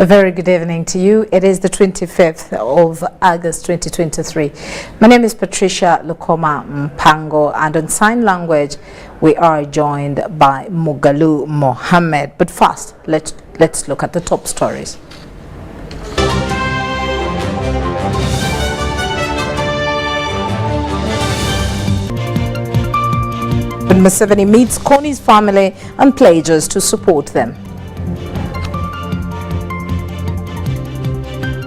A very good evening to you. It is the 25th of August 2023. My name is Patricia Lukoma Mpango, and on sign language we are joined by Mugalu Mohammed. But first, let's look at the top stories. Museveni meets Kony's family and pledges to support them.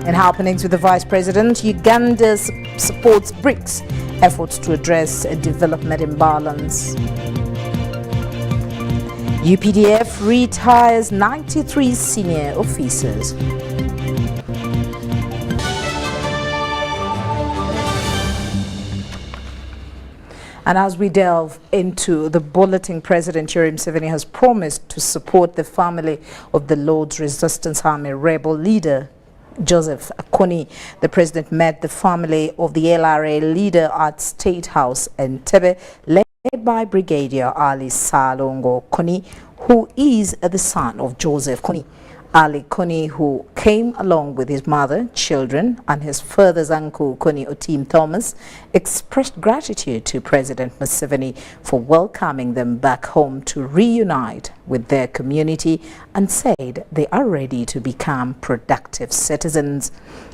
In happenings with the Vice President, Uganda supports BRICS efforts to address a development imbalance. UPDF retires 93 senior officers. And as we delve into the bulletin, President Yoweri Museveni has promised to support the family of the Lord's Resistance Army rebel leader Joseph Kony. The president met the family of the LRA leader at State House in Entebbe, led by Brigadier Ali Salongo Kony, who is the son of Joseph Kony. Ali Kony, who came along with his mother, children, and his father's uncle, Kony Otim Thomas, expressed gratitude to President Museveni for welcoming them back home to reunite with their community and said they are ready to become productive citizens.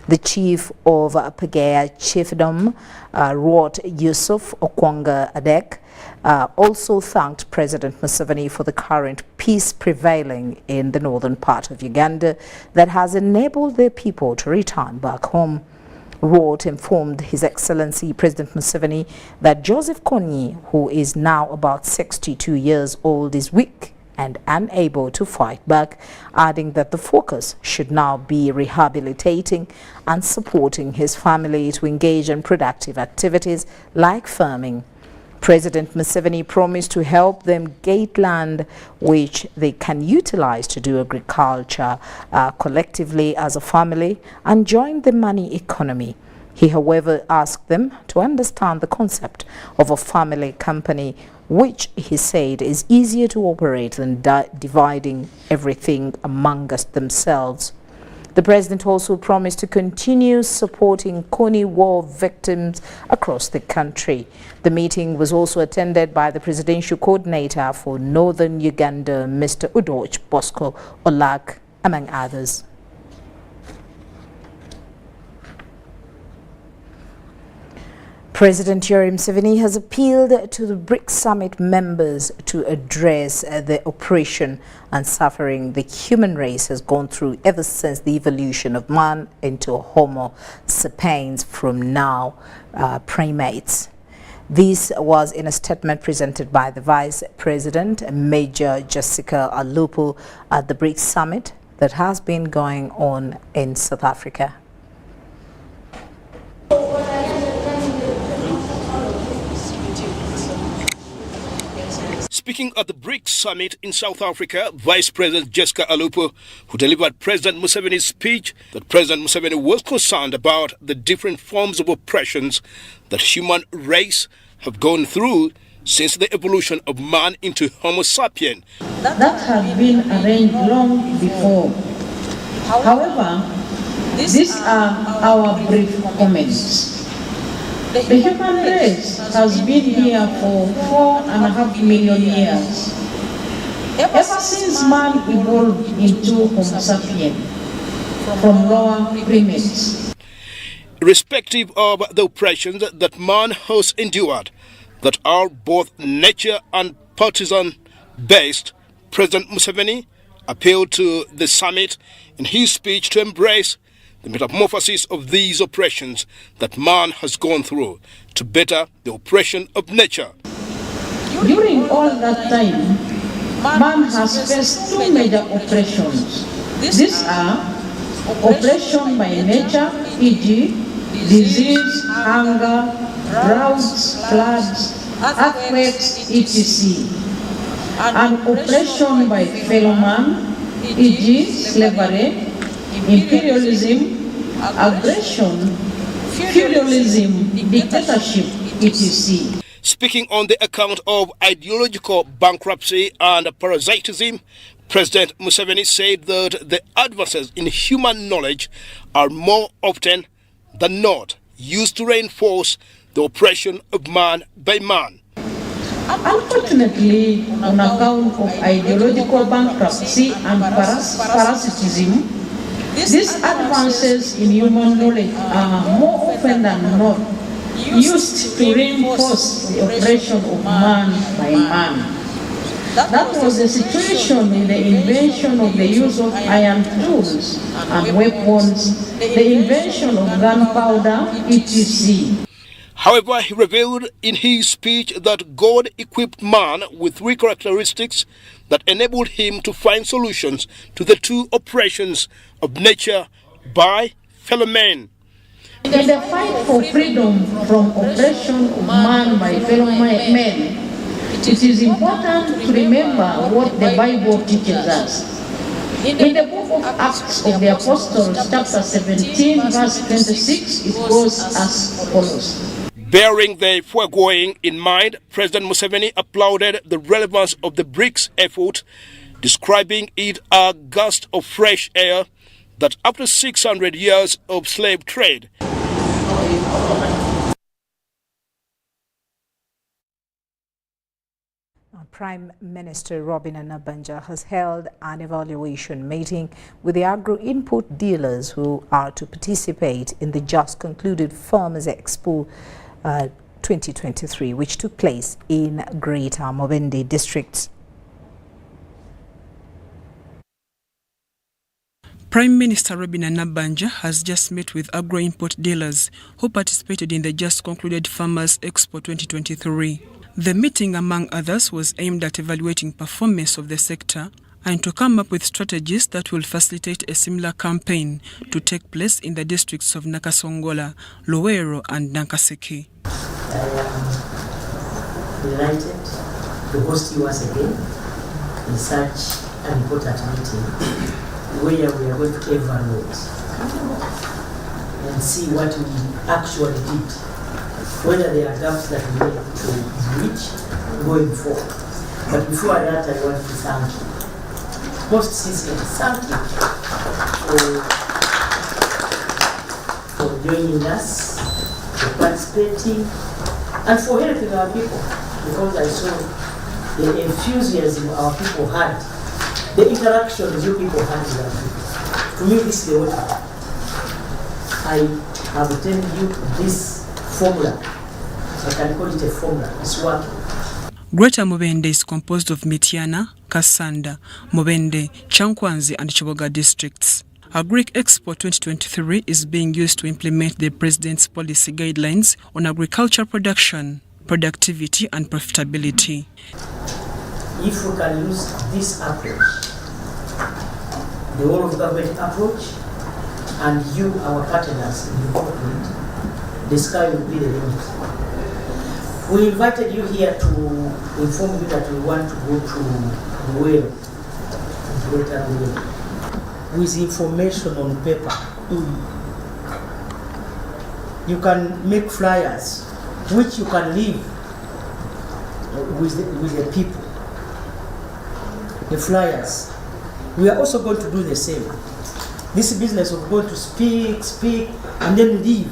The chief of Pagea Chiefdom, Ruot Yusuf Okwanga Adek, also thanked President Museveni for the current peace prevailing in the northern part of Uganda that has enabled their people to return back home. Ruot informed His Excellency President Museveni that Joseph Kony, who is now about 62 years old, is weak and unable to fight back, adding that the focus should now be rehabilitating and supporting his family to engage in productive activities like farming. President Museveni promised to help them get land which they can utilize to do agriculture collectively as a family and join the money economy. He, however, asked them to understand the concept of a family company, which he said is easier to operate than dividing everything amongst themselves. The president also promised to continue supporting Kony war victims across the country. The meeting was also attended by the presidential coordinator for Northern Uganda, Mr. Udoch Bosco Olak, among others. President Yoweri Museveni has appealed to the BRICS summit members to address the oppression and suffering the human race has gone through ever since the evolution of man into Homo sapiens, from now primates. This was in a statement presented by the Vice President, Major Jessica Alupo, at the BRICS summit that has been going on in South Africa. Speaking at the BRICS summit in South Africa, Vice President Jessica Alupo, who delivered President Museveni's speech, that President Museveni was concerned about the different forms of oppressions that human race have gone through since the evolution of man into Homo sapien. That had been arranged long before. However, these are our brief comments. The human race has been here for 4.5 million years, ever since man evolved into Homo sapien from lower primates. Irrespective of the oppressions that man has endured, that are both nature and partisan-based, President Museveni appealed to the summit in his speech to embrace the metamorphosis of these oppressions that man has gone through to better the oppression of nature. During all that time, man has faced two major oppressions. These are oppression by nature, e.g., disease, hunger, droughts, floods, earthquakes, etc., and oppression by fellow man, e.g., slavery, imperialism, aggression, feudalism, dictatorship, etc. Speaking on the account of ideological bankruptcy and parasitism, President Museveni said that the advances in human knowledge are more often than not used to reinforce the oppression of man by man. Unfortunately, on account of ideological bankruptcy and parasitism, these advances in human knowledge are more often than not used to reinforce the oppression of man by man. That was the situation in the invention of the use of iron tools and weapons, the invention of gunpowder, etc. However, he revealed in his speech that God equipped man with three characteristics that enabled him to find solutions to the two oppressions of nature by fellow men. In the fight for freedom from oppression of man by fellow men, it is important to remember what the Bible teaches us. In the book of Acts of the Apostles, chapter 17, verse 26, it goes as follows. Bearing the foregoing in mind, President Museveni applauded the relevance of the BRICS effort, describing it a gust of fresh air that after 600 years of slave trade, Prime Minister Robin Anabanja has held an evaluation meeting with the agro-input dealers who are to participate in the just concluded Farmers Expo 2023, which took place in Greater Mubende district. Prime Minister Robin Anabanja has just met with agro-input dealers who participated in the just concluded Farmers Expo 2023. The meeting, among others, was aimed at evaluating performance of the sector and to come up with strategies that will facilitate a similar campaign to take place in the districts of Nakasongola, Luweero and Nankaseke. I am delighted to host you once again in such an important meeting where we are going to evaluate and see what we actually did, whether there are gaps that we need to reach going forward. But before that, I want to thank you. Most sincerely, thank you for joining us, for participating, and for helping our people. Because I saw the enthusiasm our people had, the interactions you people had with our people. To me, this is the way I have attended you this formula. I can call it a formula. It's working. Greater Mubende is composed of Mityana, Kasanda, Mubende, Chankwanzi and Chiboga districts. Agric Expo 2023 is being used to implement the President's policy guidelines on agriculture production, productivity and profitability. If we can use this approach, the whole of government approach, and you, our partners in the government, the sky will be the limit. We invited you here to inform you that we want to go to Luweero, Greater Luweero, with information on paper. You can make flyers, which you can leave with the people. The flyers. We are also going to do the same. This business of going to speak, and then leave.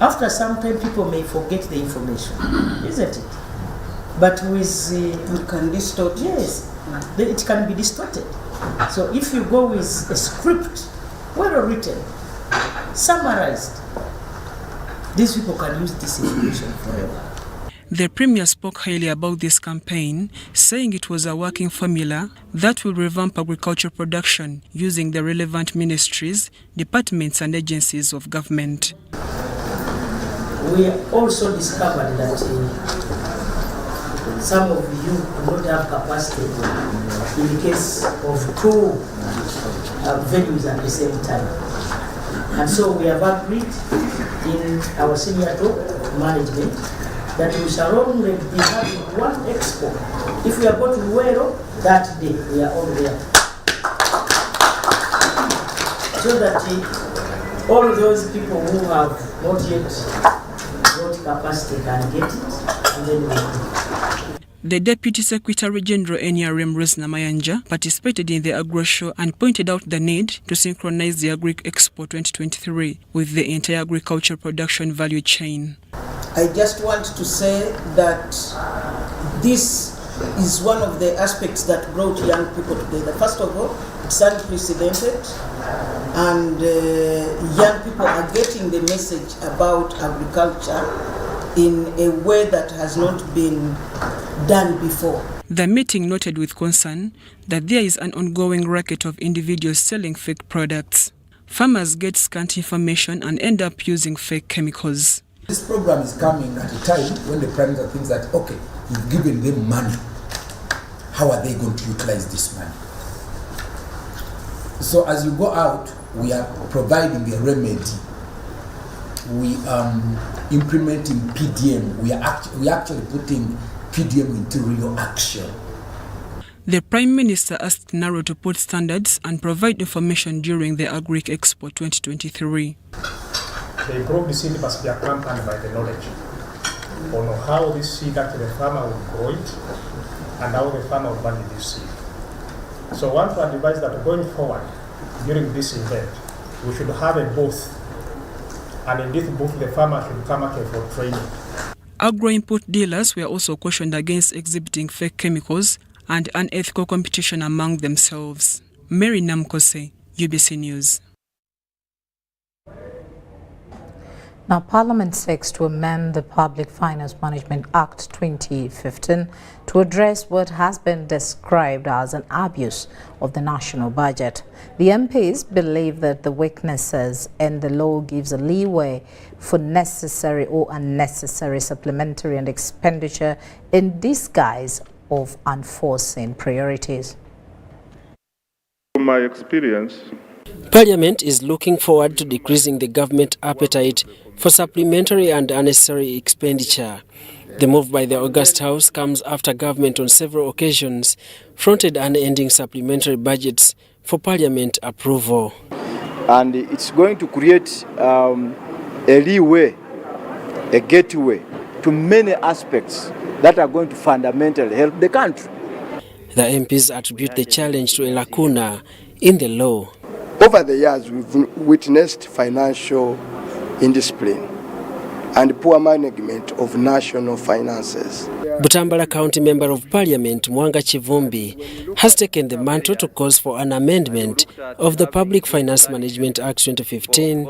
After some time, people may forget the information, isn't it? But with it can distort. Yes, it can be distorted. So if you go with a script, well written, summarized, these people can use this information forever. The Premier spoke highly about this campaign, saying it was a working formula that will revamp agriculture production using the relevant ministries, departments and agencies of government. We also discovered that some of you do not have capacity in the case of two venues at the same time. And so we have agreed in our senior top management that we shall only be having one expo. If we are going to Luweero, that day we are all there. So that all those people who have not yet got capacity can get it, and then we The Deputy Secretary General NRM Rosna Mayanja participated in the Agro Show and pointed out the need to synchronize the Agri Expo 2023 with the entire agricultural production value chain. I just want to say that this is one of the aspects that brought young people together. First of all, it's unprecedented, and young people are getting the message about agriculture in a way that has not been done before. The meeting noted with concern that there is an ongoing racket of individuals selling fake products. Farmers get scant information and end up using fake chemicals. This program is coming at a time when the Prime Minister thinks that, okay, you've given them money. How are they going to utilize this money? So as you go out, we are providing a remedy. We are implementing PDM. We are actually putting PDM into real action. The Prime Minister asked NARO to put standards and provide information during the Agri Expo 2023. The improved seed must be accompanied by the knowledge on how this seed actually the farmer will grow it and how the farmer will manage this seed. So I want to advise that going forward during this event, we should have a booth. And in this booth, the farmer should come out for training. Agro-input dealers were also cautioned against exhibiting fake chemicals and unethical competition among themselves. Mary Namkose, UBC News. Now, Parliament seeks to amend the Public Finance Management Act 2015 to address what has been described as an abuse of the national budget. The MPs believe that the weaknesses in the law gives a leeway for necessary or unnecessary supplementary and expenditure in disguise of unforeseen priorities. From my experience, Parliament is looking forward to decreasing the government appetite for supplementary and unnecessary expenditure. The move by the August House comes after government on several occasions fronted unending supplementary budgets for Parliament approval. And it's going to create a leeway, a gateway to many aspects that are going to fundamentally help the country. The MPs attribute the challenge to a lacuna in the law. Over the years, we've witnessed financial indiscipline and poor management of national finances. Butambala County Member of Parliament Mwanga Chivumbi has taken the mantle to call for an amendment of the Public Finance Management Act 2015,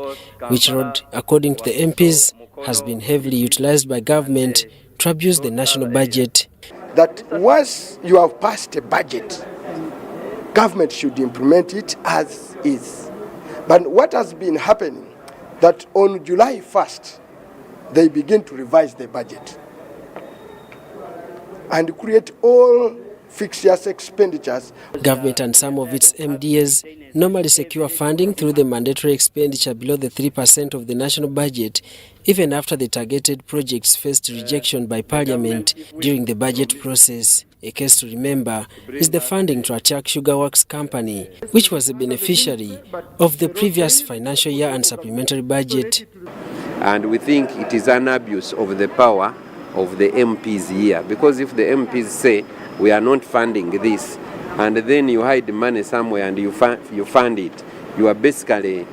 which road, according to the MPs, has been heavily utilized by government to abuse the national budget. That once you have passed a budget, government should implement it as is. But what has been happening, that on July 1st, they begin to revise the budget and create all fixed expenditures. Government and some of its MDAs normally secure funding through the mandatory expenditure below the 3% of the national budget, even after the targeted projects faced rejection by Parliament during the budget process. A case to remember is the funding to Achak Sugar Works Company, which was a beneficiary of the previous financial year and supplementary budget. And we think it is an abuse of the power of the MPs here, because if the MPs say we are not funding this, and then you hide the money somewhere and you fund it, you are basically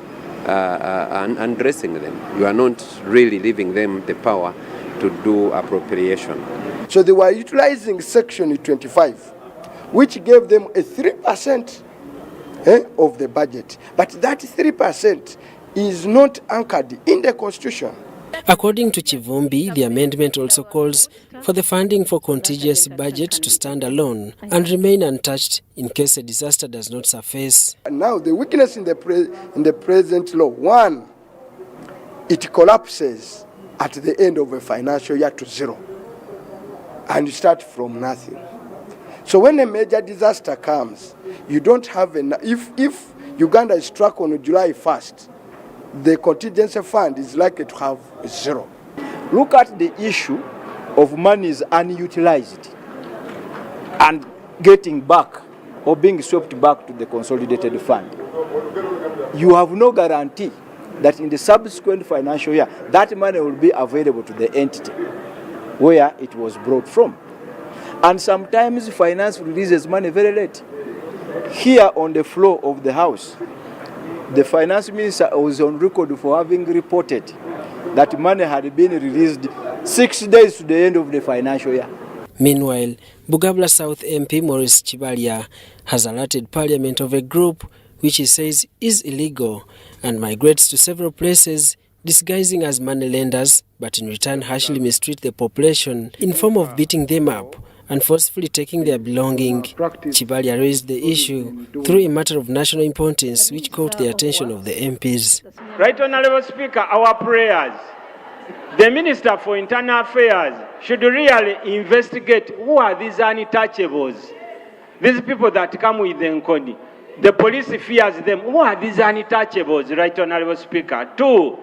undressing them. You are not really leaving them the power to do appropriation. So they were utilizing Section 25, which gave them a 3% of the budget. But that 3% is not anchored in the Constitution. According to Chivumbi, the amendment also calls for the funding for contingency budget to stand alone and remain untouched in case a disaster does not surface. Now, the weakness in the present law, one, it collapses at the end of a financial year to zero, and you start from nothing. So when a major disaster comes, you don't have enough. If Uganda is struck on July 1st, the contingency fund is likely to have zero. Look at the issue of monies unutilized and getting back or being swept back to the consolidated fund. You have no guarantee that in the subsequent financial year, that money will be available to the entity where it was brought from. And sometimes finance releases money very late. Here on the floor of the House, the finance minister was on record for having reported that money had been released 6 days to the end of the financial year. Meanwhile, Bugabla South MP Maurice Chibalya has alerted Parliament of a group which he says is illegal and migrates to several places disguising as moneylenders, but in return harshly mistreat the population in form of beating them up and forcefully taking their belonging. Chibalya raised the issue through a matter of national importance which caught the attention of the MPs. Right Honourable Speaker, our prayers. The Minister for Internal Affairs should really investigate who are these untouchables, these people that come with the Nkoni. The police fears them. Who are these untouchables, Right Honourable Speaker? 2,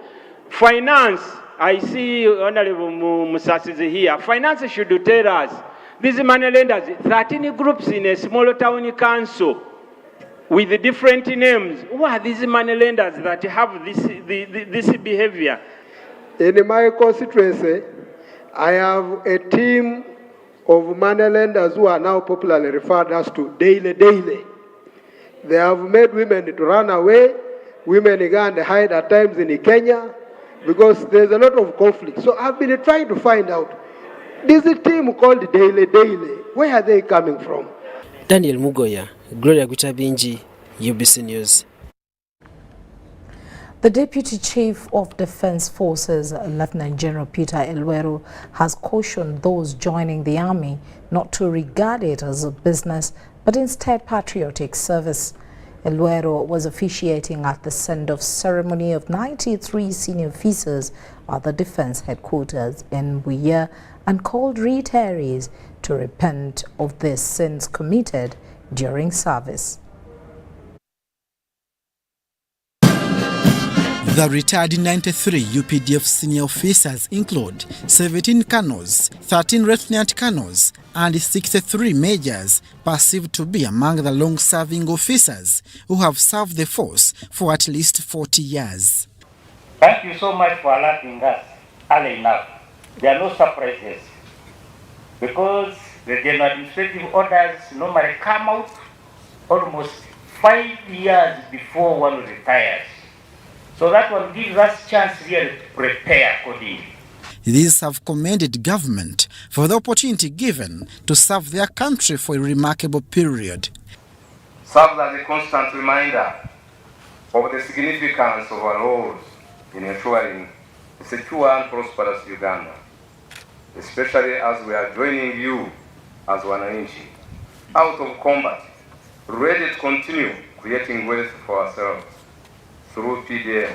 finance. I see Honourable Musasizi here. Finance should tell us. These moneylenders, 13 groups in a small town council with different names. Who are these moneylenders that have this behavior? In my constituency, I have a team of moneylenders who are now popularly referred as to daily. They have made women to run away. Women go and hide at times in Kenya because there's a lot of conflict. So I've been trying to find out, this team called Daily, where are they coming from? Daniel Mugoya, Gloria Gutabinji, UBC News. The Deputy Chief of Defense Forces, Lieutenant General Peter Elweru, has cautioned those joining the army not to regard it as a business, but instead patriotic service. Elweru was officiating at the send-off ceremony of 93 senior officers at the Defense Headquarters in Buea and called retirees to repent of their sins committed during service. The retired 93 UPDF senior officers include 17 colonels, 13 lieutenant colonels, and 63 majors perceived to be among the long-serving officers who have served the force for at least 40 years. Thank you so much for alerting us early enough. There are no surprises because the general administrative orders normally come out almost 5 years before one retires. So that one gives us a chance really to prepare accordingly. These have commended government for the opportunity given to serve their country for a remarkable period. Serves as a constant reminder of the significance of our roles in ensuring a secure and prosperous Uganda, especially as we are joining you as Wananchi out of combat, ready to continue creating wealth for ourselves through PDM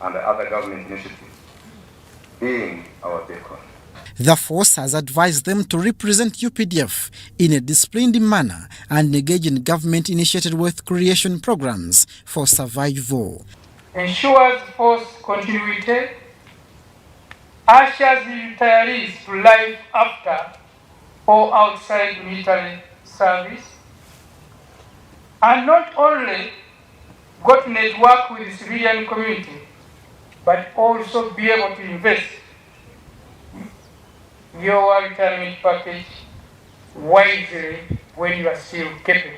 and other government initiatives, being our beacon. The force has advised them to represent UPDF in a disciplined manner and engage in government-initiated wealth creation programs for survival. Ensures force continuity, ushers the retirees to life after or outside military service, and not only got to network with the civilian community, but also be able to invest your retirement package wisely when you are still capable.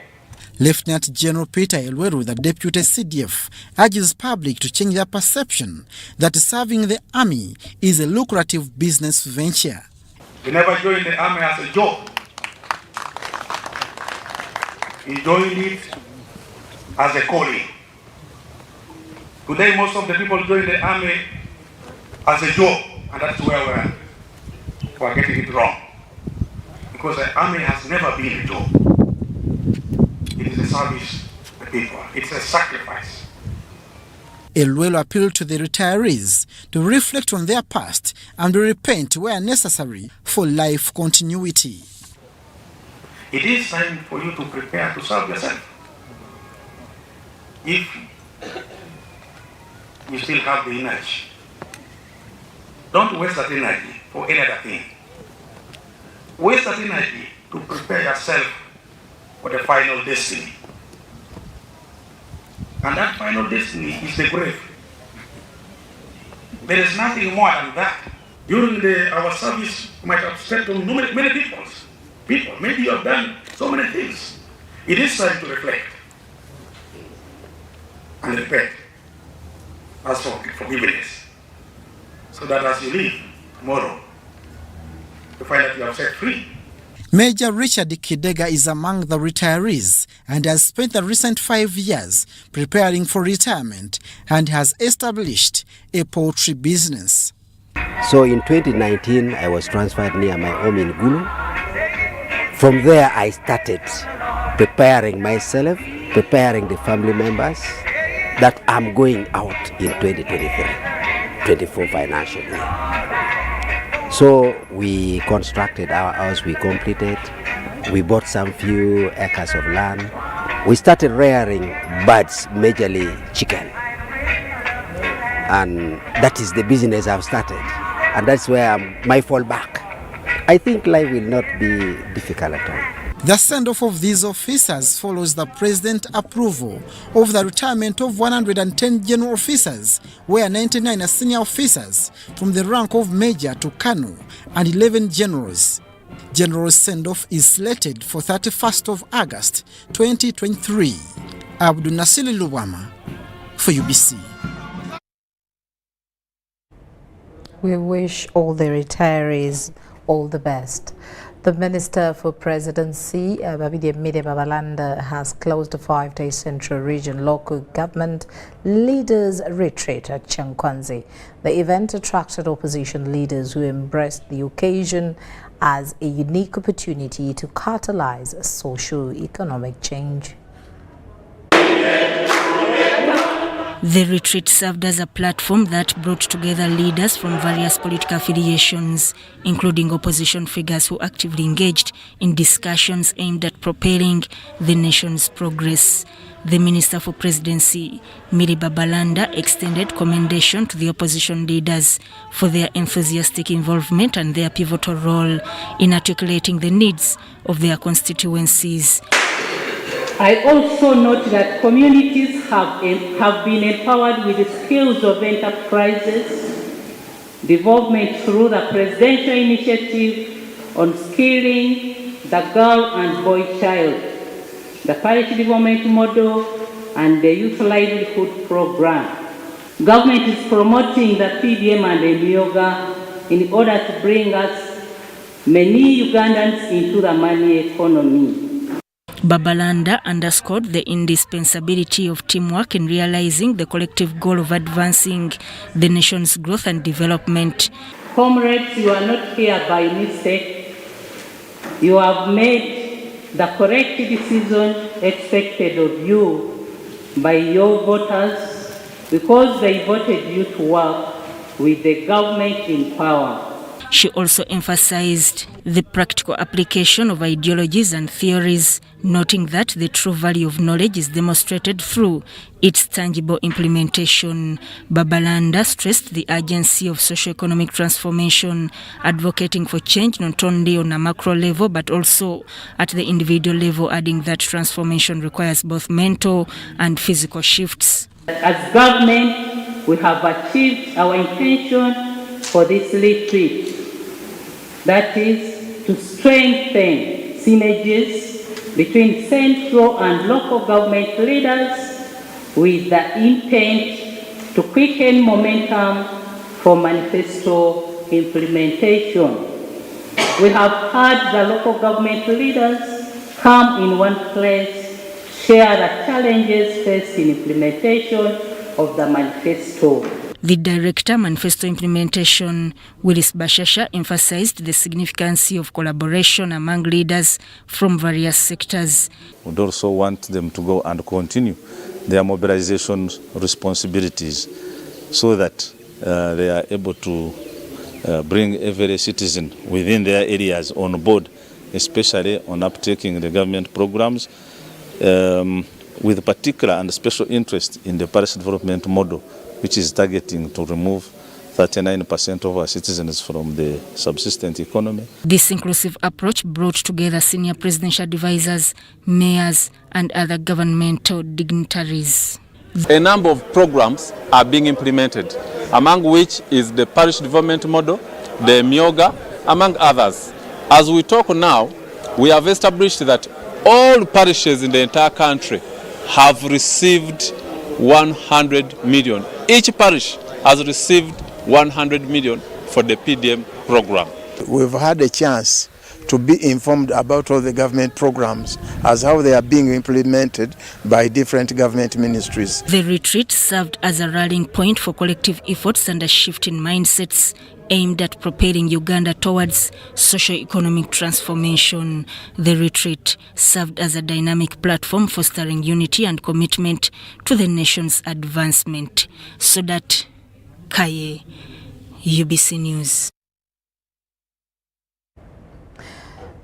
Lieutenant General Peter Elweru, the Deputy CDF, urges public to change their perception that serving the army is a lucrative business venture. You never joined the army as a job. You joined it as a calling. Today, most of the people join the army as a job, and that's where we're getting it wrong. Because the army has never been a job. It is a service to the people. It's a sacrifice. Elweru appealed to the retirees to reflect on their past and repent where necessary for life continuity. It is time for you to prepare to serve yourself. If you still have the energy, don't waste that energy for any other thing. Waste that energy to prepare yourself for the final destiny. And that final destiny is the grave. There is nothing more than that. During our service, you might have stepped on many people. people. Maybe you have done so many things. It is time to reflect and repent. Ask for forgiveness. So that as you leave tomorrow, you find that you are set free. Major Richard Kidega is among the retirees and has spent the recent 5 years preparing for retirement and has established a poultry business. So in 2019, I was transferred near my home in Gulu. From there, I started preparing myself, preparing the family members that I'm going out in 2023-24 financial year. So we constructed our house, we completed, we bought some few acres of land. We started rearing birds, majorly chicken. And that is the business I've started. And that's where my fallback. I think life will not be difficult at all. The send-off of these officers follows the President approval of the retirement of 110 general officers, where 99 are senior officers from the rank of Major to Colonel and 11 generals. General send-off is slated for 31st of August 2023. Abdul Nasili Luwama for UBC. We wish all the retirees all the best. The Minister for Presidency, Babide Mide Babalanda, has closed a 5-day Central Region Local Government Leaders Retreat at Chankwanzi. The event attracted opposition leaders who embraced the occasion as a unique opportunity to catalyze socio-economic change. The retreat served as a platform that brought together leaders from various political affiliations, including opposition figures who actively engaged in discussions aimed at propelling the nation's progress. The Minister for Presidency, Mide Babalanda, extended commendation to the opposition leaders for their enthusiastic involvement and their pivotal role in articulating the needs of their constituencies. I also note that communities have been empowered with the skills of enterprises, development through the presidential initiative on skilling the girl and boy child, the parish development model, and the youth livelihood program. Government is promoting the PDM and the Myoga in order to bring us many Ugandans into the money economy. Babalanda underscored the indispensability of teamwork in realizing the collective goal of advancing the nation's growth and development. Comrades, you are not here by mistake. You have made the correct decision expected of you by your voters because they voted you to work with the government in power. She also emphasized the practical application of ideologies and theories, noting that the true value of knowledge is demonstrated through its tangible implementation. Babalanda stressed the urgency of socio-economic transformation, advocating for change not only on a macro level but also at the individual level, adding that transformation requires both mental and physical shifts. As government, we have achieved our intention for this retreat. That is to strengthen synergies between central and local government leaders with the intent to quicken momentum for manifesto implementation. We have had the local government leaders come in one place, share the challenges faced in implementation of the manifesto. The Director, Manifesto Implementation, Willis Bashasha, emphasized the significance of collaboration among leaders from various sectors. We would also want them to go and continue their mobilization responsibilities so that they are able to bring every citizen within their areas on board, especially on uptaking the government programs, with particular and special interest in the parish development model, which is targeting to remove 39% of our citizens from the subsistence economy. This inclusive approach brought together senior presidential advisors, mayors, and other governmental dignitaries. A number of programs are being implemented, among which is the parish development model, the Myoga, among others. As we talk now, we have established that all parishes in the entire country have received 100 million. Each parish has received 100 million for the PDM program. We've had a chance to be informed about all the government programs as how they are being implemented by different government ministries. The retreat served as a rallying point for collective efforts and a shift in mindsets aimed at propelling Uganda towards socio-economic transformation. The retreat served as a dynamic platform fostering unity and commitment to the nation's advancement. Sodat Kaye, UBC News.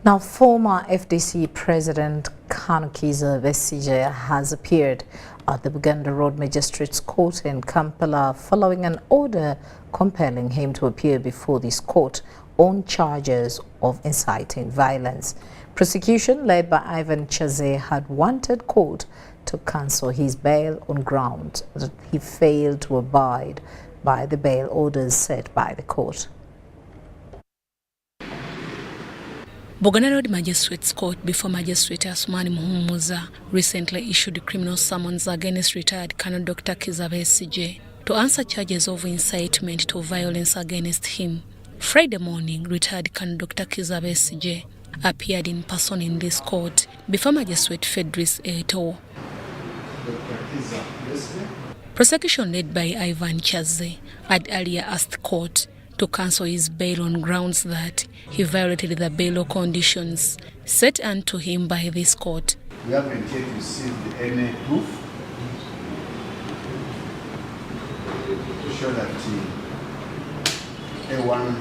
Now, former FDC President Kanu Kizza Besigye has appeared at the Buganda Road Magistrates Court in Kampala following an order compelling him to appear before this court on charges of inciting violence. Prosecution led by Ivan Chaze had wanted court to cancel his bail on grounds that he failed to abide by the bail orders set by the court. Buganda Road Magistrates Court before Magistrate Asumani Muhumuza recently issued criminal summons against retired Colonel Dr. Kizza Besigye to answer charges of incitement to violence against him. Friday morning, retired Colonel Dr. Kizza Besigye appeared in person in this court before Magistrate Fedris Eto. Prosecution led by Ivan Chaze had earlier asked court to cancel his bail on grounds that he violated the bail conditions set unto him by this court. We haven't yet received any proof to show that A1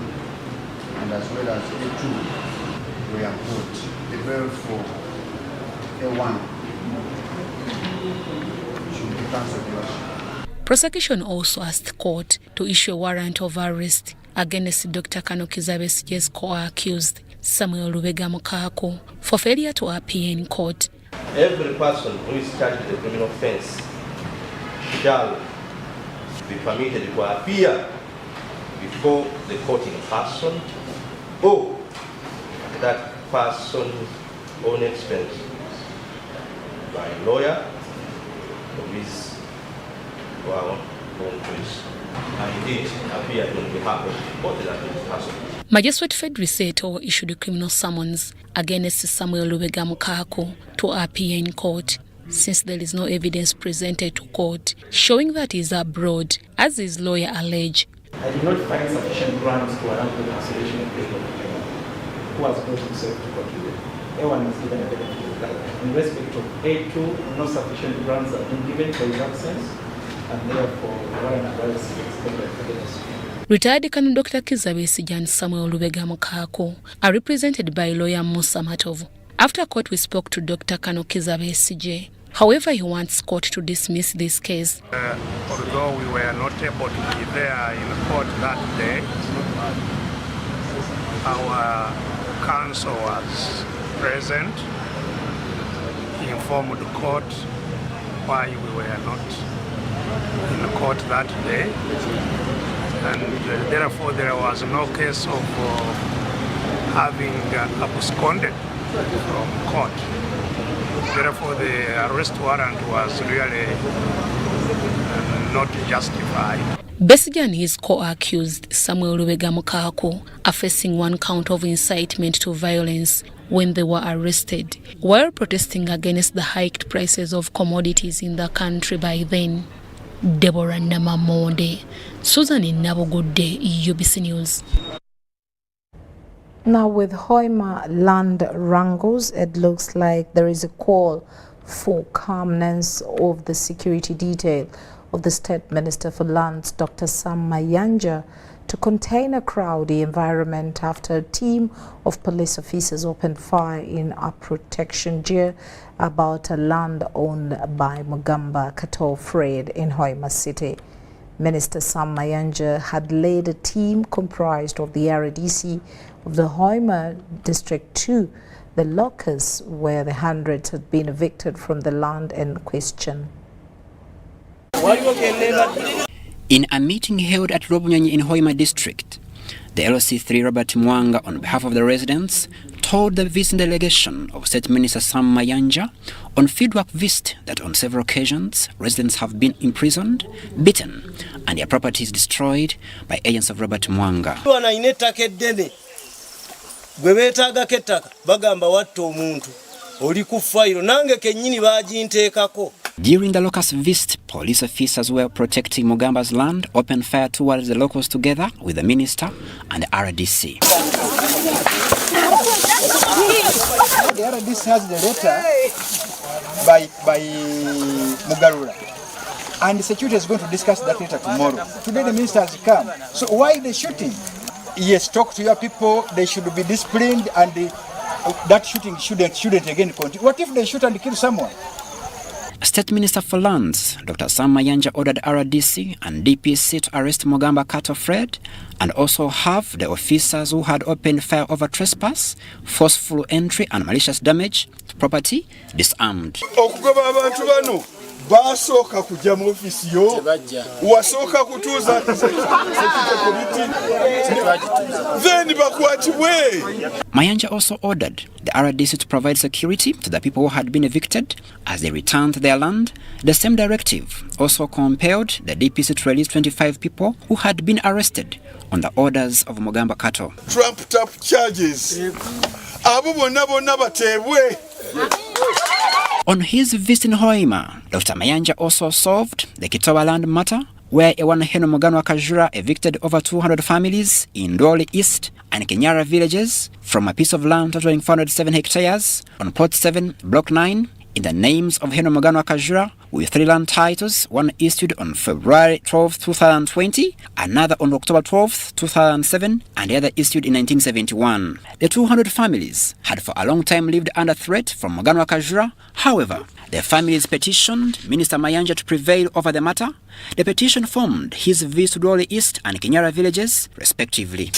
and as well as A2 were put. The bail for A1 should be cancelled. Prosecution also asked court to issue a warrant of arrest against Dr. Kanu Kizza Besigye's co-accused Samuel Lubega Mukako for failure to appear in court. Every person who is charged with a criminal offense shall be permitted to appear before the court in person or that person's own expense by a lawyer of his or our own choice. And indeed appear on behalf of both that person. Magistrate Fedris Eto issued a criminal summons against Samuel Lubega Mukako to appear in court, since there is no evidence presented to court showing that he is abroad, as his lawyer alleged. I did not find sufficient grounds to warrant the cancellation of bail who has brought himself to court today. A1 is given a benefit of doubt. In respect of A2, no sufficient grounds have been given for his absence, and therefore warrant of arrest is expected against him. Retired Colonel Dr. Kizza Besigye and Samuel Lubega Mukako are represented by lawyer Musa Matovu. After court, we spoke to Dr. Kanu Kizza Besigye. However, he wants court to dismiss this case. Although we were not able to be there in court that day, our counsel was present. He informed the court why we were not in court that day, and therefore there was no case of having absconded from court. Therefore the arrest warrant was really not justified. Besigye and his co-accused Samuel Lubega Mukako are facing one count of incitement to violence when they were arrested while protesting against the hiked prices of commodities in the country by then. Deborah Namamonde, Susan Nabogode, UBC News. Now, with Hoima land wrangles, it looks like there is a call for calmness of the security detail of the State Minister for Lands, Dr. Sam Mayanja, to contain a crowded environment after a team of police officers opened fire in a protection gear about a land owned by Mugamba Cattle Fred in Hoima City. Minister Sam Mayanja had led a team comprised of the RDC of the Hoima District to the locus where the hundreds had been evicted from the land in question. In a meeting held at Robunyonyi in Hoima District, the LC3 Robert Mwanga, on behalf of the residents, told the visiting delegation of State Minister Sam Mayanja on fieldwork visit that on several occasions residents have been imprisoned, beaten, and their properties destroyed by agents of Robert Mwanga. During the locust visit, police officers were protecting Mugamba's land, opened fire towards the locals together with the minister and the RDC. The RDC has the letter by Mugarura, and the security is going to discuss that letter tomorrow. Today the minister has come. So why the shooting? Yes, talk to your people. They should be disciplined, and that shooting shouldn't again continue. What if they shoot and kill someone? State Minister for Lands, Dr. Sam Mayanja, ordered RDC and DPC to arrest Mugamba Kato Fred and also have the officers who had opened fire over trespass, forceful entry and malicious damage to property disarmed. Basooka kujja mu ofisi yo wasooka kutuuza then bakwatibwe. Mayanja also ordered the RDC to provide security to the people who had been evicted as they returned to their land. The same directive also compelled the DPC to release 25 people who had been arrested on the orders of Mugamba Kato. Trumped up charges. Abo bonna bateebwe. On his visit in Hoima, Dr. Mayanja also solved the Kitowa land matter, where Ewanaheno Muganwa Kajura evicted over 200 families in Ndoli East and Kenyara villages from a piece of land totaling 407 hectares on Plot 7, Block 9, in the names of Heno Muganwa Kajura, with 3 land titles, one issued on February 12, 2020, another on October 12, 2007, and the other issued in 1971. The 200 families had for a long time lived under threat from Muganwa Kajura. However, their families petitioned Minister Mayanja to prevail over the matter. The petition formed his views to Ndoli East and Kenyara villages, respectively.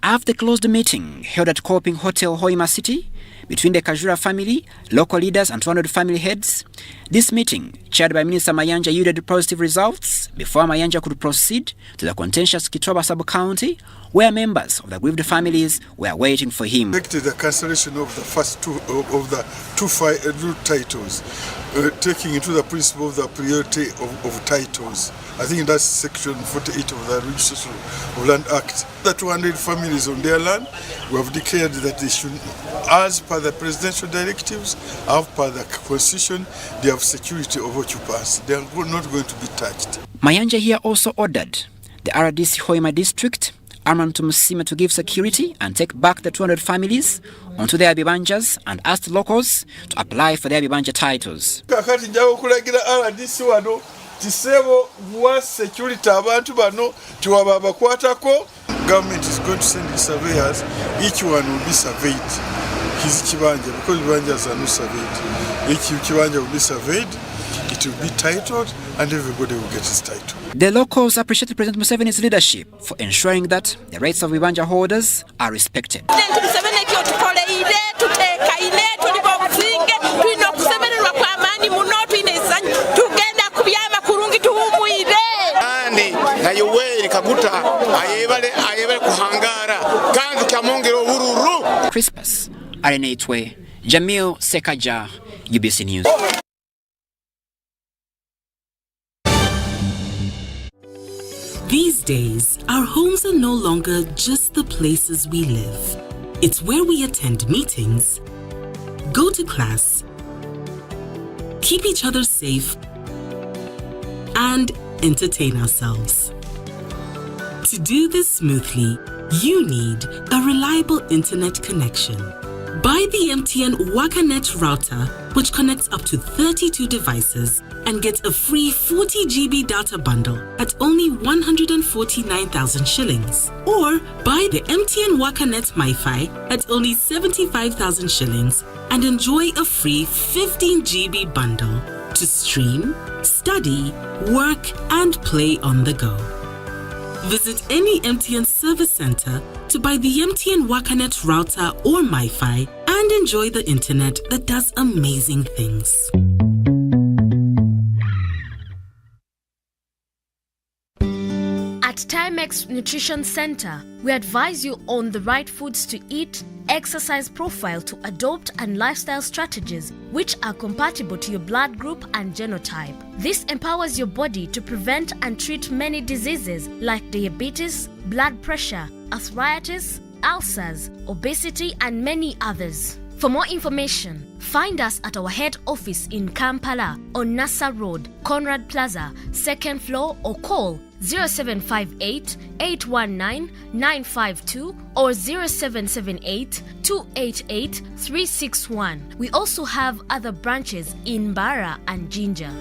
After the closed meeting held at Coping Hotel, Hoima City, between the Kajura family, local leaders and 200 family heads, this meeting, chaired by Minister Mayanja, yielded positive results before Mayanja could proceed to the contentious Kitoba sub-county, where members of the grieved families were waiting for him. The cancellation of the first two titles, taking into the principle of the priority of titles. I think that's section 48 of the Registration of Land Act. The 200 families on their land, we have declared that they should, as per the presidential directives, as per the constitution, they have security of occupancy. They are not going to be touched. Mayanja here also ordered the RDC Hoima district, Arman Tumusima, to give security and take back the 200 families onto their bibanjas and asked locals to apply for their bibanja titles. Tisebo wa security abantu bano tiwaba bakwatako. Government is going to send the surveyors. Each one will be surveyed. His kibanja, because bibanjas are not surveyed. Each kibanja will be surveyed. It will be titled, and everybody will get his title. The locals appreciated President Museveni's leadership for ensuring that the rights of bibanja holders are respected. Crispus, Arenaitwe, Jamil Sekaja, UBC News. These days, our homes are no longer just the places we live. It's where we attend meetings, go to class, keep each other safe, and entertain ourselves. To do this smoothly, you need a reliable internet connection. Buy the MTN WakaNet router, which connects up to 32 devices and gets a free 40 GB data bundle at only 149,000 shillings. Or buy the MTN WakaNet MiFi at only 75,000 shillings and enjoy a free 15 GB bundle to stream, study, work, and play on the go. Visit any MTN service center to buy the MTN WakaNet router or MiFi and enjoy the internet that does amazing things. At Timex Nutrition Center, we advise you on the right foods to eat, exercise profile to adopt, and lifestyle strategies which are compatible to your blood group and genotype. This empowers your body to prevent and treat many diseases like diabetes, blood pressure, arthritis, ulcers, obesity, and many others. For more information, find us at our head office in Kampala on Nassa Road, Conrad Plaza, 2nd floor, or call 0758 819 952 or 0778 288 361. We also have other branches in Mbara and Jinja.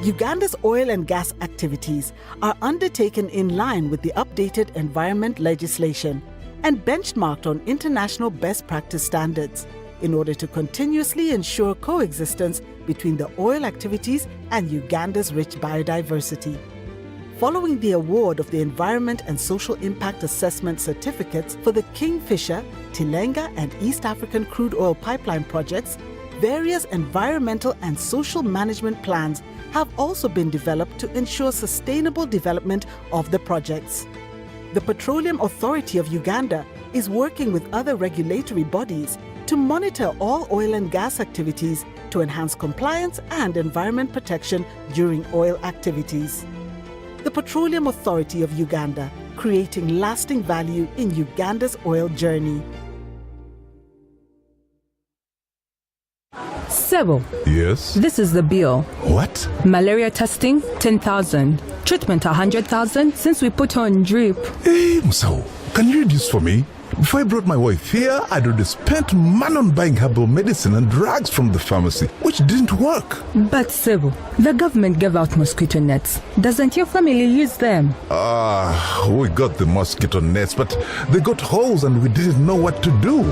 Uganda's oil and gas activities are undertaken in line with the updated environment legislation and benchmarked on international best practice standards in order to continuously ensure coexistence between the oil activities and Uganda's rich biodiversity. Following the award of the Environment and Social Impact Assessment certificates for the Kingfisher, Tilenga, and East African crude oil pipeline projects, various environmental and social management plans have also been developed to ensure sustainable development of the projects. The Petroleum Authority of Uganda is working with other regulatory bodies to monitor all oil and gas activities to enhance compliance and environment protection during oil activities. The Petroleum Authority of Uganda, creating lasting value in Uganda's oil journey. Sebo. Yes? This is the bill. What? Malaria testing, 10,000. Treatment, 100,000 since we put on drip. Hey, Musao, can you read this for me? Before I brought my wife here, I'd already spent money on buying herbal medicine and drugs from the pharmacy, which didn't work. But Sebo, the government gave out mosquito nets. Doesn't your family use them? We got the mosquito nets, but they got holes and we didn't know what to do.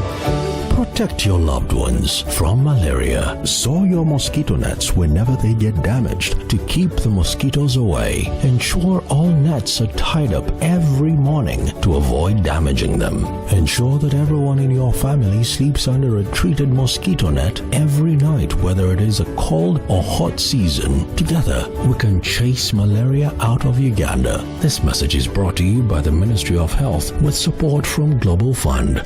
Protect your loved ones from malaria. Sew your mosquito nets whenever they get damaged to keep the mosquitoes away. Ensure all nets are tied up every morning to avoid damaging them. Ensure that everyone in your family sleeps under a treated mosquito net every night, whether it is a cold or hot season. Together, we can chase malaria out of Uganda. This message is brought to you by the Ministry of Health with support from Global Fund.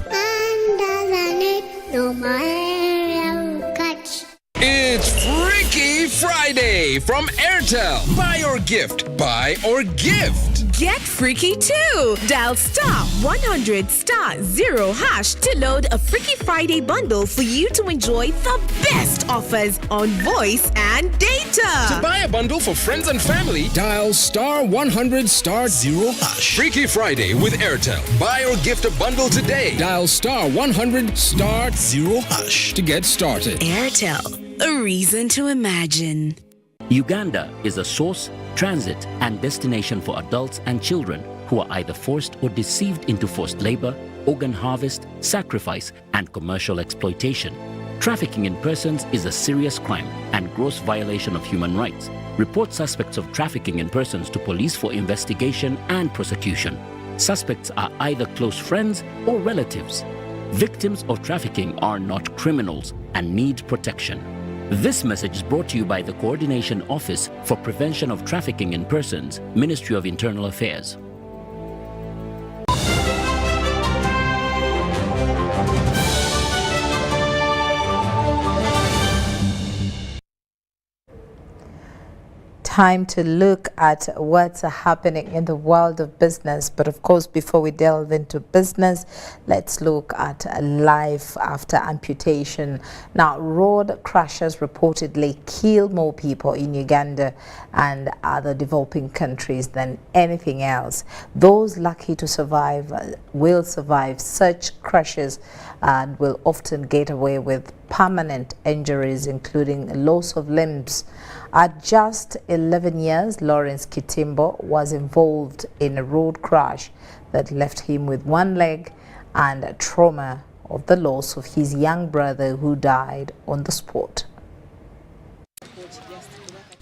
It's Freaky Friday from Airtel. Buy or gift. Buy or gift. Get freaky too. Dial *100*0# to load a Freaky Friday bundle for you to enjoy the best offers on voice and data. To buy a bundle for friends and family, dial *100*0#. Freaky Friday with Airtel. Buy or gift a bundle today. Dial *100*0# to get started. Airtel, a reason to imagine. Uganda is a source, transit, and destination for adults and children who are either forced or deceived into forced labor, organ harvest, sacrifice, and commercial exploitation. Trafficking in persons is a serious crime and gross violation of human rights. Report suspects of trafficking in persons to police for investigation and prosecution. Suspects are either close friends or relatives. Victims of trafficking are not criminals and need protection. This message is brought to you by the Coordination Office for Prevention of Trafficking in Persons, Ministry of Internal Affairs. Time to look at what's happening in the world of business. But of course, before we delve into business, let's look at life after amputation. Now, road crashes reportedly kill more people in Uganda and other developing countries than anything else. Those lucky to survive will survive such crashes and will often get away with permanent injuries, including loss of limbs. At just 11 years, Lawrence Kitimbo was involved in a road crash that left him with one leg and a trauma of the loss of his young brother who died on the spot.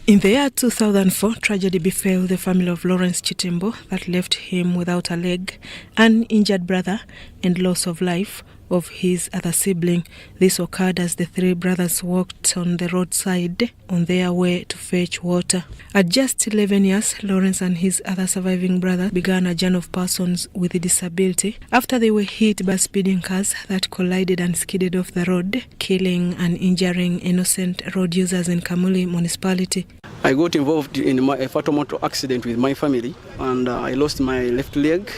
In the year 2004, tragedy befell the family of Lawrence Kitimbo that left him without a leg, an injured brother, and loss of life of his other sibling. This occurred as the three brothers walked on the roadside on their way to fetch water. At just 11 years, Lawrence and his other surviving brother began a journey of persons with a disability after they were hit by speeding cars that collided and skidded off the road, killing and injuring innocent road users in Kamuli municipality. I got involved in a fatal motor accident with my family, and I lost my left leg,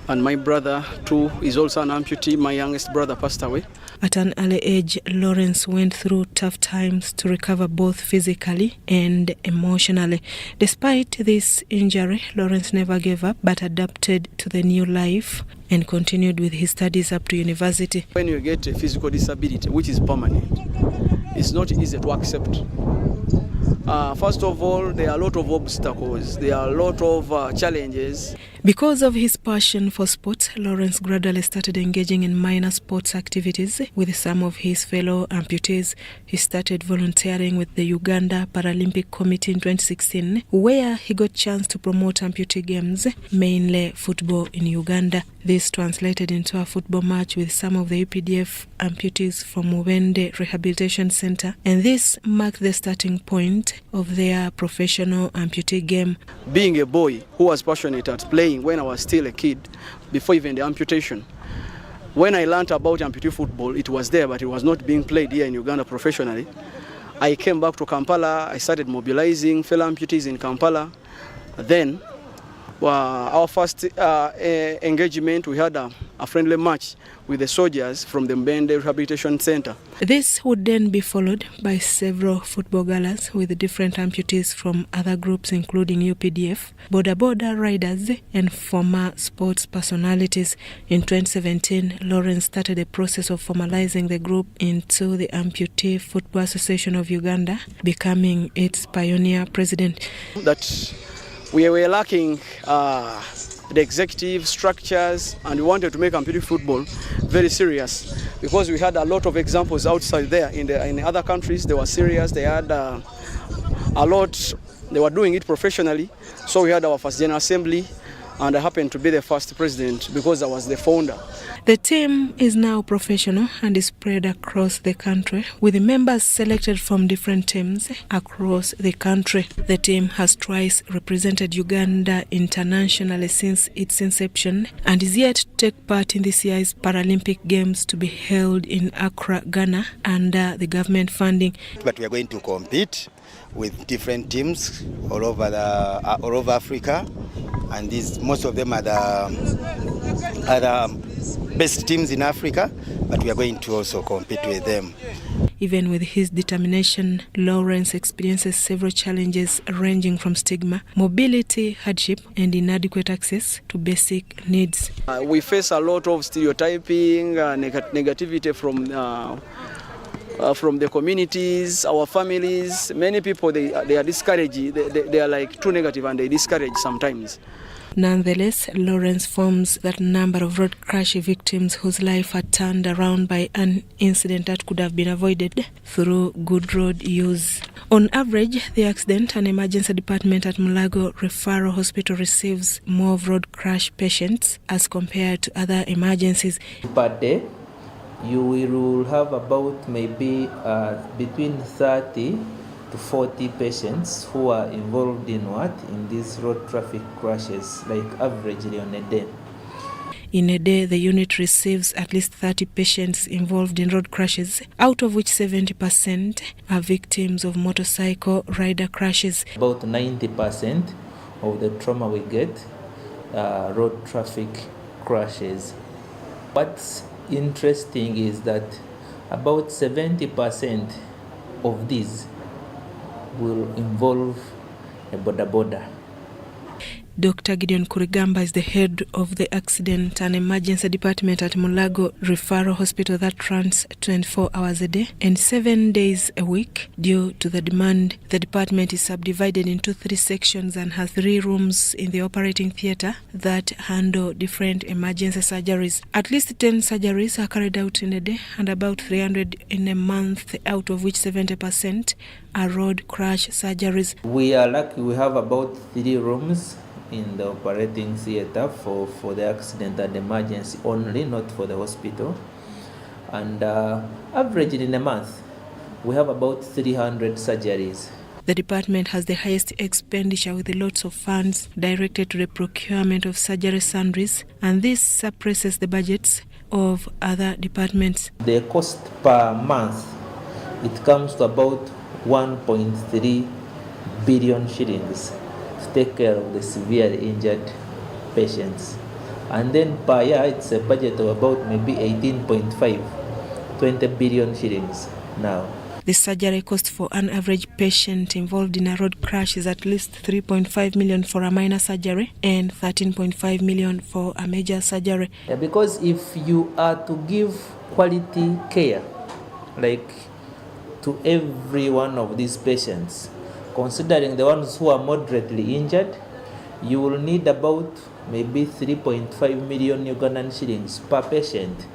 and my brother too is also an amputee. My youngest brother passed away. At an early age, Lawrence went through tough times to recover both physically and emotionally. Despite this injury, Lawrence never gave up but adapted to the new life and continued with his studies up to university. When you get a physical disability, which is permanent, it's not easy to accept. First of all, there are a lot of obstacles, there are a lot of challenges. Because of his passion for sports, Lawrence gradually started engaging in minor sports activities with some of his fellow amputees. He started volunteering with the Uganda Paralympic Committee in 2016, where he got a chance to promote amputee games, mainly football in Uganda. This translated into a football match with some of the UPDF amputees from Mubende Rehabilitation Center, and this marked the starting point of their professional amputee game. Being a boy who was passionate at playing when I was still a kid, before even the amputation, when I learned about amputee football, it was there, but it was not being played here in Uganda professionally. I came back to Kampala, I started mobilizing fellow amputees in Kampala. Then our first engagement, we had a friendly match with the soldiers from the Mbende Rehabilitation Center. This would then be followed by several football galas with different amputees from other groups including UPDF, Boda riders and former sports personalities. In 2017, Lawrence started a process of formalizing the group into the Amputee Football Association of Uganda, becoming its pioneer president. That we were lacking the executive structures, and we wanted to make amputee football very serious because we had a lot of examples outside there in other countries. They were serious, they had a lot, they were doing it professionally. So we had our first general assembly, and I happened to be the first president because I was the founder. The team is now professional and is spread across the country, with the members selected from different teams across the country. The team has twice represented Uganda internationally since its inception and is yet to take part in this year's Paralympic Games to be held in Accra, Ghana, under the government funding. But we are going to compete with different teams all over Africa, and most of them are the best teams in Africa, but we are going to also compete with them. Even with his determination, Lawrence experiences several challenges ranging from stigma, mobility, hardship, and inadequate access to basic needs. We face a lot of stereotyping, negativity from the communities, our families. Many people, they are discouraged. They are like too negative and they discourage sometimes. Nonetheless, Lawrence forms that number of road crash victims whose life had turned around by an incident that could have been avoided through good road use. On average, the accident and emergency department at Mulago Referral Hospital receives more road crash patients as compared to other emergencies. Per day, you will have about maybe between 30 to 40 patients who are involved in these road traffic crashes, like averagely on a day. In a day, the unit receives at least 30 patients involved in road crashes, out of which 70% are victims of motorcycle rider crashes. About 90% of the trauma we get are road traffic crashes. What's interesting is that about 70% of these will involve a boda. Dr. Gideon Kurigamba is the head of the Accident and Emergency Department at Mulago Referral Hospital that runs 24 hours a day and 7 days a week. Due to the demand, the department is subdivided into 3 sections and has 3 rooms in the operating theatre that handle different emergency surgeries. At least 10 surgeries are carried out in a day and about 300 in a month, out of which 70% are road crash surgeries. We are lucky we have about 3 rooms in the operating theatre for the accident and emergency only, not for the hospital. and averaged in a month, we have about 300 surgeries. The department has the highest expenditure with lots of funds directed to the procurement of surgery sundries, and this suppresses the budgets of other departments. The cost per month, it comes to about 1.3 billion shillings to take care of the severely injured patients. And then per year, it's a budget of about maybe 20 billion shillings now. The surgery cost for an average patient involved in a road crash is at least 3.5 million for a minor surgery and 13.5 million for a major surgery. Yeah, because if you are to give quality care, like to every one of these patients, considering the ones who are moderately injured, you will need about maybe 3.5 million Ugandan shillings per patient.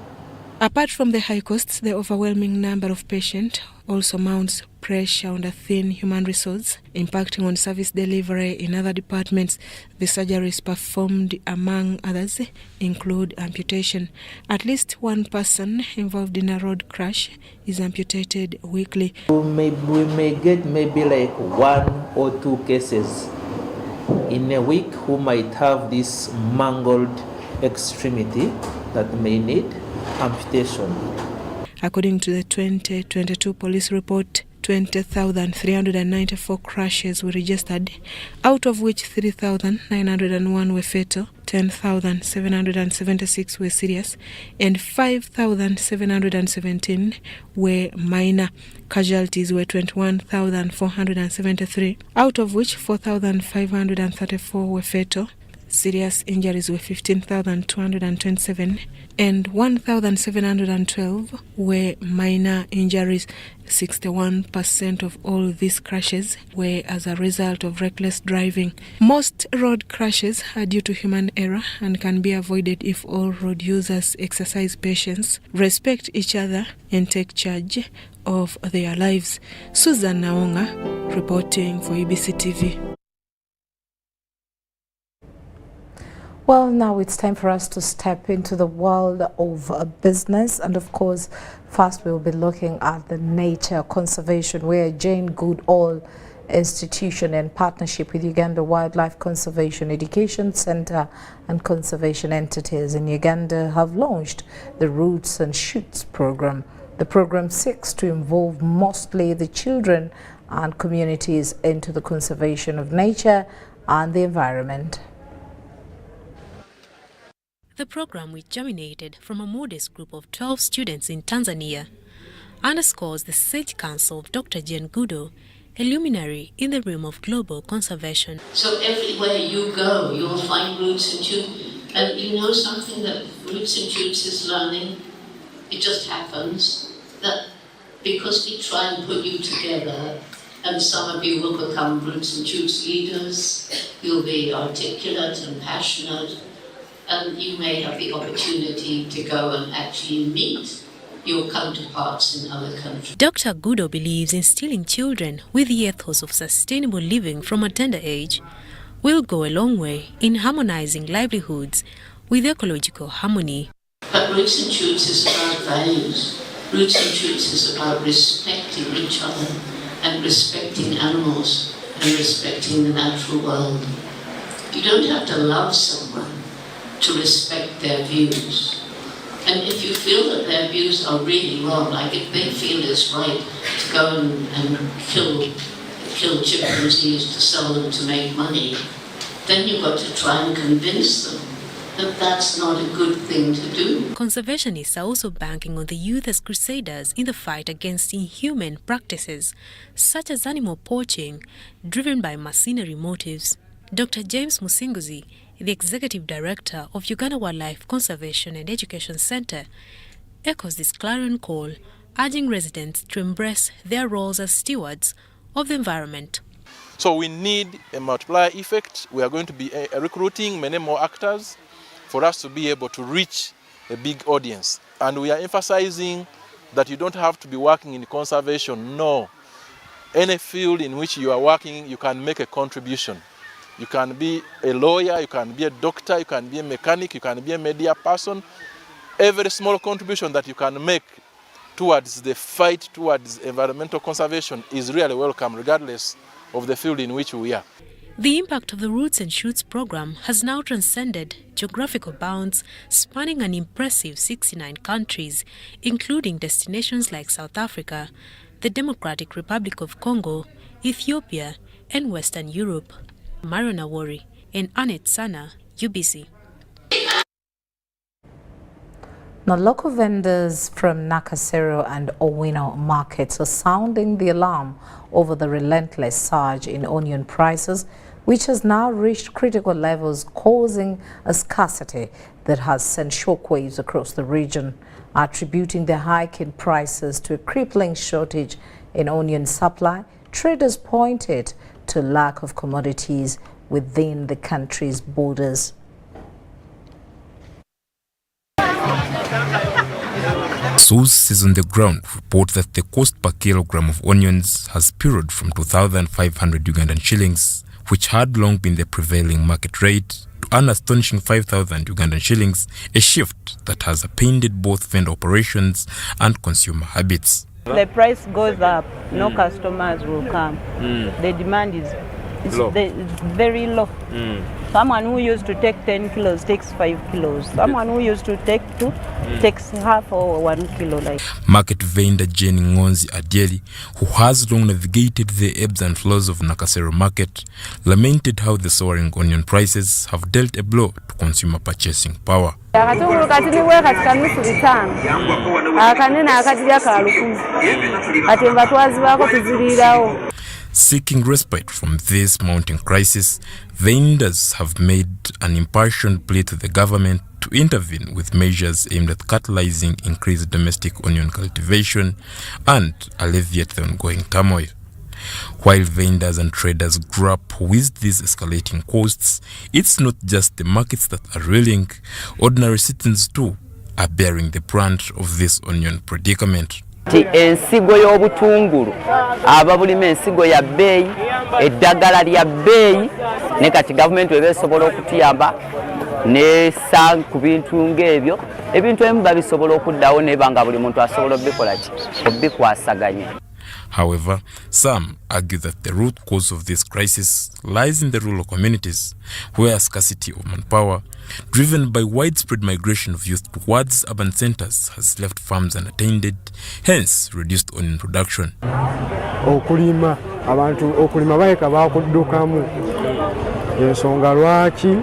Apart from the high costs, the overwhelming number of patients also mounts pressure on a thin human resource, impacting on service delivery in other departments. The surgeries performed, among others, include amputation. At least one person involved in a road crash is amputated weekly. We may get maybe like 1 or 2 cases in a week who might have this mangled extremity that may need amputation. According to the 2022 police report, 20,394 crashes were registered, out of which 3,901 were fatal, 10,776 were serious, and 5,717 were minor. Casualties were 21,473, out of which 4,534 were fatal. Serious injuries were 15,227 and 1,712 were minor injuries. 61% of all these crashes were as a result of reckless driving. Most road crashes are due to human error and can be avoided if all road users exercise patience, respect each other, and take charge of their lives. Susan Naonga, reporting for EBC TV. Well, now it's time for us to step into the world of business. And of course, first we'll be looking at the nature conservation, where Jane Goodall Institution, in partnership with Uganda Wildlife Conservation Education Center and conservation entities in Uganda, have launched the Roots and Shoots program. The program seeks to involve mostly the children and communities into the conservation of nature and the environment. The program, which germinated from a modest group of 12 students in Tanzania, underscores the sage counsel of Dr. Jane Goodall, a luminary in the realm of global conservation. So everywhere you go, you'll find Roots and Shoots. And you know something that Roots and Shoots is learning? It just happens that because we try and put you together, and some of you will become Roots and Shoots leaders, you'll be articulate and passionate, and you may have the opportunity to go and actually meet your counterparts in other countries. Dr. Goodall believes instilling children with the ethos of sustainable living from a tender age will go a long way in harmonizing livelihoods with ecological harmony. But Roots and Shoots is about values. Roots and Shoots is about respecting each other and respecting animals and respecting the natural world. You don't have to love someone to respect their views. And if you feel that their views are really wrong, like if they feel it's right to go and kill chimpanzees to sell them to make money, then you've got to try and convince them that that's not a good thing to do. Conservationists are also banking on the youth as crusaders in the fight against inhuman practices, such as animal poaching, driven by mercenary motives. Dr. James Musinguzi, the Executive Director of Uganda Wildlife Conservation and Education Center, echoes this clarion call, urging residents to embrace their roles as stewards of the environment. So we need a multiplier effect. We are going to be recruiting many more actors for us to be able to reach a big audience. And we are emphasizing that you don't have to be working in conservation. No. Any field in which you are working, you can make a contribution. You can be a lawyer, you can be a doctor, you can be a mechanic, you can be a media person. Every small contribution that you can make towards the fight towards environmental conservation is really welcome, regardless of the field in which we are. The impact of the Roots and Shoots program has now transcended geographical bounds, spanning an impressive 69 countries, including destinations like South Africa, the Democratic Republic of Congo, Ethiopia, and Western Europe. Marion Awori and Annette Sana, UBC. Now, local vendors from Nakasero and Owino markets are sounding the alarm over the relentless surge in onion prices, which has now reached critical levels, causing a scarcity that has sent shockwaves across the region, attributing the hike in prices to a crippling shortage in onion supply. Traders pointed to lack of commodities within the country's borders. Sources on the ground report that the cost per kilogram of onions has spiraled from 2,500 Ugandan shillings, which had long been the prevailing market rate, to an astonishing 5,000 Ugandan shillings, a shift that has upended both vendor operations and consumer habits. The price goes up, no customers will come. The demand is very low. Someone who used to take 10 kilos takes 5 kilos. Someone who used to take 2 takes half or 1 kilo. Market vendor Jenny Ngonzi Adieli, who has long navigated the ebbs and flows of Nakasero market, lamented how the soaring onion prices have dealt a blow to consumer purchasing power. Seeking respite from this mounting crisis, vendors have made an impassioned plea to the government to intervene with measures aimed at catalyzing increased domestic onion cultivation and alleviate the ongoing turmoil. While vendors and traders grapple with these escalating costs, it's not just the markets that are reeling. Ordinary citizens too are bearing the brunt of this onion predicament. Ensigo y'obutungulu ababulima ensigo ya bbeeyi eddagala lya bbeeyi ne kati gavumenti ebesobola okutuyamba ne ku bintu ng'ebyo ebintu ebimu babisobola okuddawo nebanga buli muntu asobola obikola ki obikwasaganya. However, some argue that the root cause of this crisis lies in the rural communities, where scarcity of manpower, driven by widespread migration of youth towards urban centers, has left farms unattended, hence reduced onion production. Okulima abantu okulima bayeka bakuddukamu ensonga lwaki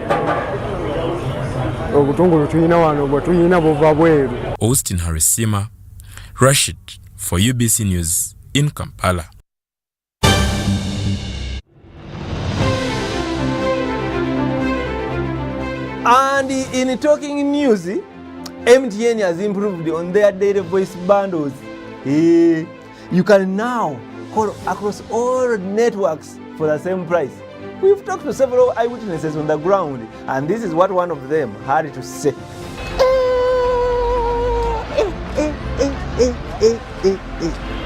obutungulu tuyina wano bwe tuyina buva bweru. Austin Harisima, Rashid for UBC News in Kampala. And in talking news, MTN has improved on their data voice bundles. You can now call across all networks for the same price. We've talked to several eyewitnesses on the ground, and this is what one of them had to say.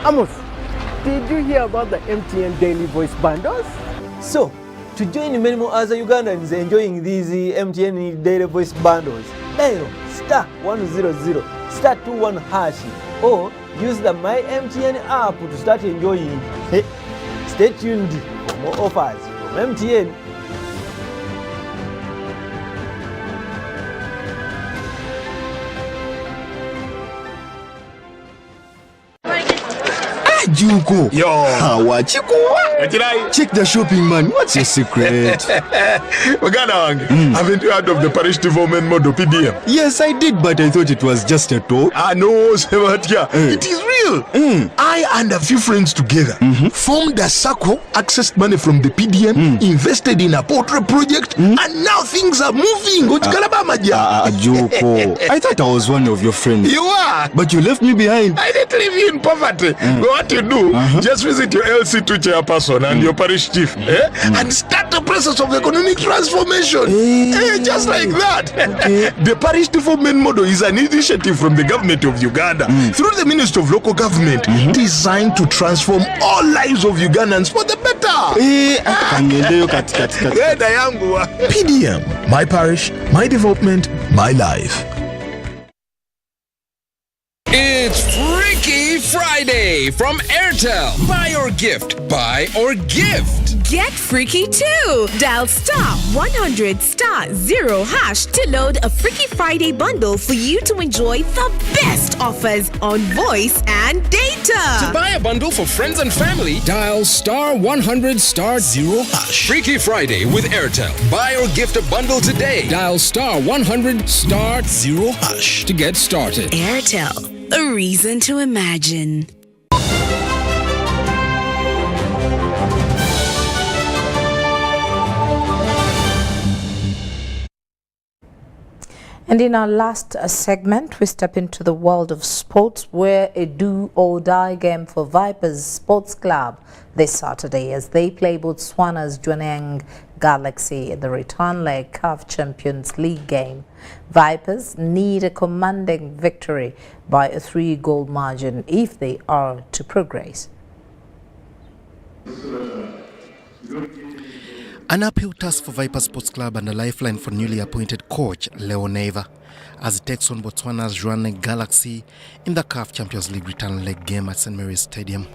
Amos, did you hear about the MTN daily voice bundles? So, to join many more other Ugandans enjoying these MTN daily voice bundles, dial *100 *21# or use the My MTN app to start enjoying. Stay tuned for more offers from MTN. Juko. Yo. What you check the shopping, man. What's your secret? Haven't you heard of the parish development model PDM? Yes, I did, but I thought it was just a talk. No, Sebatia. It is real. I and a few friends together formed a circle, accessed money from the PDM, invested in a poultry project, and now things are moving. Juko. I thought I was one of your friends. You are. But you left me behind. I didn't leave you in poverty. What you do, just visit your LC2 chairperson and your parish chief and start the process of economic transformation. Just like that. The parish development model is an initiative from the government of Uganda through the Ministry of Local Government designed to transform all lives of Ugandans for the better. PDM, my parish, my development, my life. It's Freaky Friday from Airtel. Buy or gift. Buy or gift. Get freaky too! Dial *100*0# to load a Freaky Friday bundle for you to enjoy the best offers on voice and data. To buy a bundle for friends and family, dial *100*0#. Freaky Friday with Airtel. Buy or gift a bundle today. Dial *100*0# to get started. Airtel, a reason to imagine. And in our last segment, we step into the world of sports, where a do-or-die game for Vipers Sports Club this Saturday as they play Botswana's Jwaneng Galaxy in the return leg CAF Champions League game. Vipers need a commanding victory by a 3-goal margin if they are to progress. An uphill task for Vipers Sports Club and a lifeline for newly appointed coach Leo Neva as it takes on Botswana's Jwaneng Galaxy in the CAF Champions League return leg game at St. Mary's Stadium.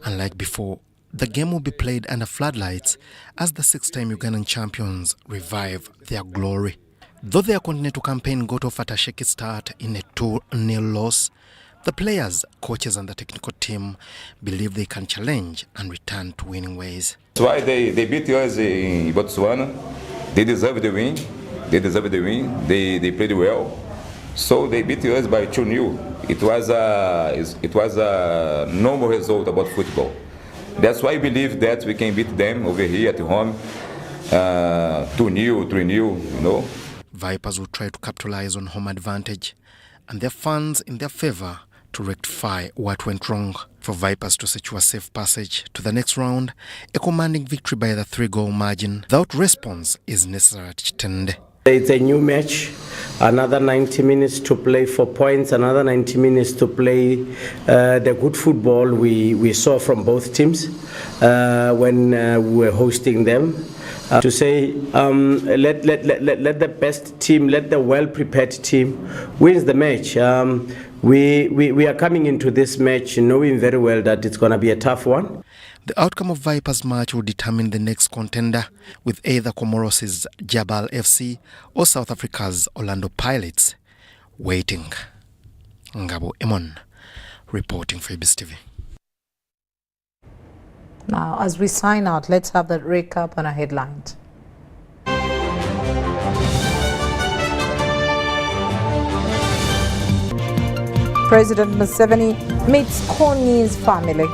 Unlike before, the game will be played under floodlights as the 6-time Ugandan champions revive their glory. Though their continental campaign got off at a shaky start in a 2-0 loss, the players, coaches and the technical team believe they can challenge and return to winning ways. That's why they beat us in Botswana. They deserve the win. They They played well. So they beat us by 2-0. It was a normal result about football. That's why I believe that we can beat them over here at home 2-0, 3-0, you know. Vipers will try to capitalize on home advantage and their fans in their favor to rectify what went wrong. For Vipers to secure a safe passage to the next round, a commanding victory by the 3-goal margin without response is necessary at Chitende. It's a new match, another 90 minutes to play for points, another 90 minutes to play the good football we saw from both teams when we were hosting them. To say let the best team, let the well-prepared team wins the match. We are coming into this match knowing very well that it's going to be a tough one. The outcome of Vipers match will determine the next contender, with either Comoros' Jabal FC or South Africa's Orlando Pirates waiting. Ngabo Emon, reporting for Ibis TV. Now, as we sign out, let's have that recap on our headlines. President Museveni meets Konyi's family.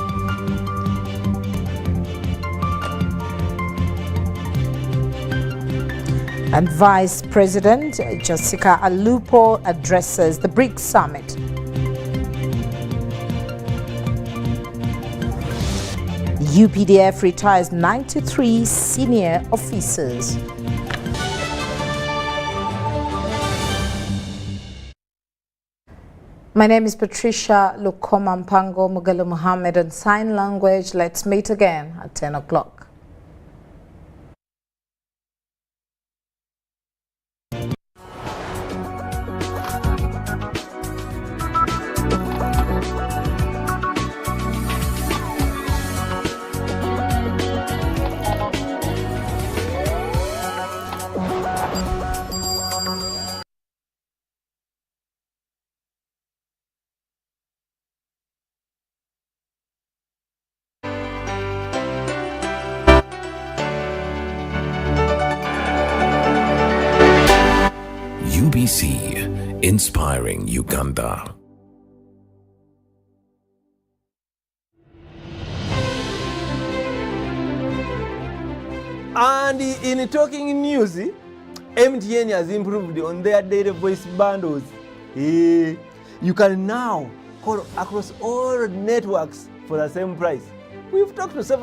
And Vice President Jessica Alupo addresses the BRICS Summit. UPDF retires 93 senior officers. My name is Patricia Lukoma Mpango Mugalo Muhammad on Sign Language. Let's meet again at 10 o'clock. UBC, inspiring Uganda. And in talking news, MTN has improved on their data voice bundles. You can now call across all networks for the same price. We've talked to several